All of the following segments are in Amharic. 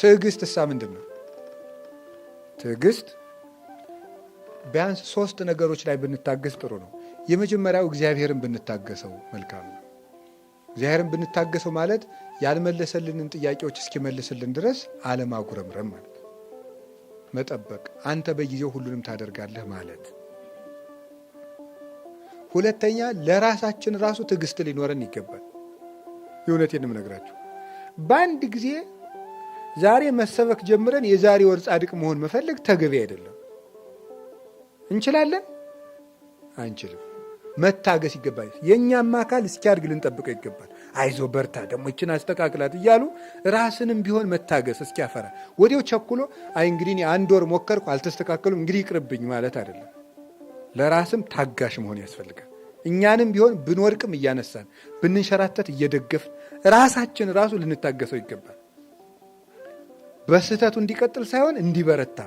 ትዕግስት እሳ ምንድነው? ትዕግስት ቢያንስ 3 ነገሮች ላይ ብንታገስ ጥሩ ነው። የመጀመሪያው እግዚአብሔርን ብንታገሰው መልካም ነው። እግዚአብሔርን ብንታገሰው ማለት ያልመለሰልንን ጥያቄዎች እስኪመልስልን ድረስ አለማጉረምረም ማለት መጠበቅ፣ አንተ በጊዜው ሁሉንም ታደርጋለህ ማለት። ሁለተኛ ለራሳችን ራሱ ትዕግስት ሊኖረን ይገባል። የእውነቴን የምነግራችሁ በአንድ ጊዜ ዛሬ መሰበክ ጀምረን የዛሬ ወር ጻድቅ መሆን መፈለግ ተገቢ አይደለም። እንችላለን? አንችልም። መታገስ ይገባል። የእኛም አካል እስኪያድግ ልንጠብቀው ይገባል። አይዞ በርታ፣ ደግሞ ይችን አስተካክላት እያሉ ራስንም ቢሆን መታገስ እስኪያፈራ ወዲያው ቸኩሎ አይ እንግዲህ እኔ 1 ወር ሞከርኩ አልተስተካከሉም እንግዲህ ይቅርብኝ ማለት አይደለም። ለራስም ታጋሽ መሆን ያስፈልጋል። እኛንም ቢሆን ብንወድቅም እያነሳን ብንንሸራተት እየደገፍን ራሳችን ራሱ ልንታገሰው ይገባል። በስህተቱ እንዲቀጥል ሳይሆን እንዲበረታ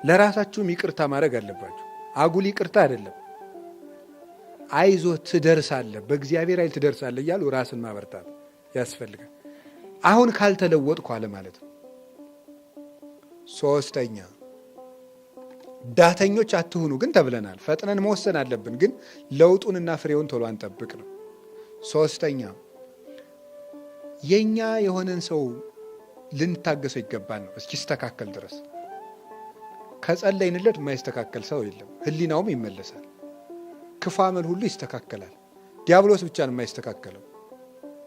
ለራሳችሁም ይቅርታ ማድረግ አለባችሁ። አጉል ይቅርታ አይደለም። አይዞ ትደርሳለህ፣ በእግዚአብሔር ኃይል ትደርሳለህ እያሉ ራስን ማበርታት ያስፈልጋል። አሁን ካልተለወጥኩ አለ ማለት ነው። 3ኛ ዳተኞች አትሁኑ ግን ተብለናል። ፈጥነን መወሰን አለብን፣ ግን ለውጡንና ፍሬውን ቶሎ አንጠብቅ ነው። 3ኛ የኛ የሆነን ሰው ልንታገሰው ይገባል ነው እስኪስተካከል ድረስ። ከጸለይንለት የማይስተካከል ሰው የለም። ህሊናውም ይመለሳል። ክፉ አመል ሁሉ ይስተካከላል። ዲያብሎስ ብቻ ነው የማይስተካከለው።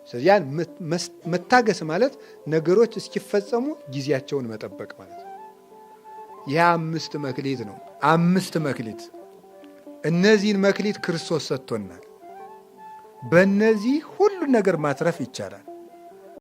ስለዚህ ያን መታገስ ማለት ነገሮች እስኪፈጸሙ ጊዜያቸውን መጠበቅ ማለት ነው። ይህ 5 መክሊት ነው። 5 መክሊት። እነዚህን መክሊት ክርስቶስ ሰጥቶናል። በእነዚህ ሁሉ ነገር ማትረፍ ይቻላል።